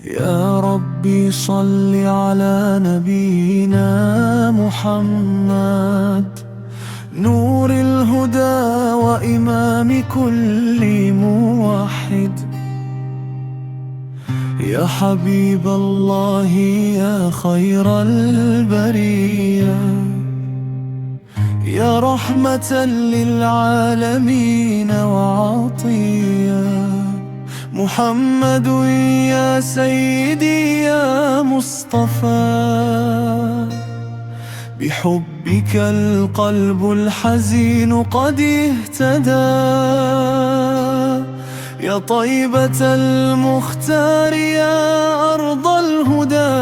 يا ربي صل على نبينا محمد، نور الهدى وإمام كل موحد. يا حبيب الله يا خير البرية، يا رحمة للعالمين وعطية. محمد يا سيدي يا مصطفى، بحبك القلب الحزين قد اهتدى. يا طيبة المختار يا أرض الهدى،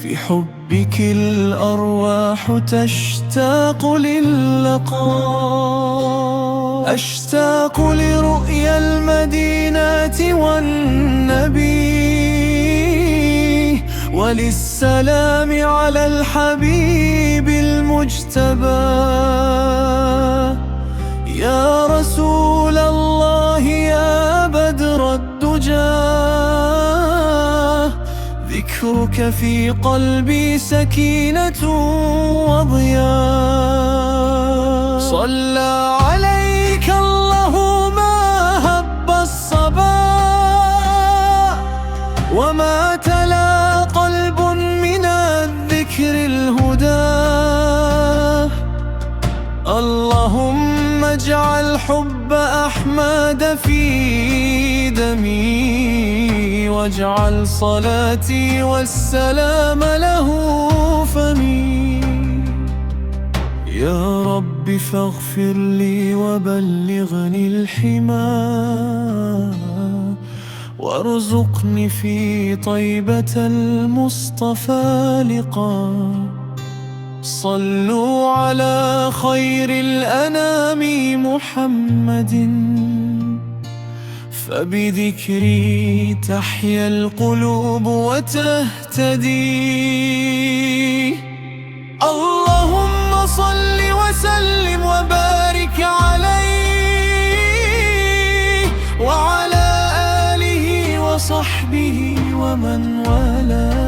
في حبك الأرواح تشتاق للقاء. أشتاق لرؤيا المدينة والنبي، وللسلام على الحبيب المجتبى. يا رسول الله يا بدر الدجى، ذكرك في قلبي سكينة وضياء. صلى عليك الله ما هب الصبا، وما تلا قلب من الذكر الهدى. اللهم اجعل حب أحمد في دمي، واجعل صلاتي والسلام له فمي. يا رب فاغفر لي وبلغني الحمى، وارزقني في طيبة المصطفى لقاء. صلوا على خير الأنام محمد، فبذكري تحيا القلوب وتهتدي. اللهم صل وسلم وبارك عليه، وعلى آله وصحبه ومن والاه.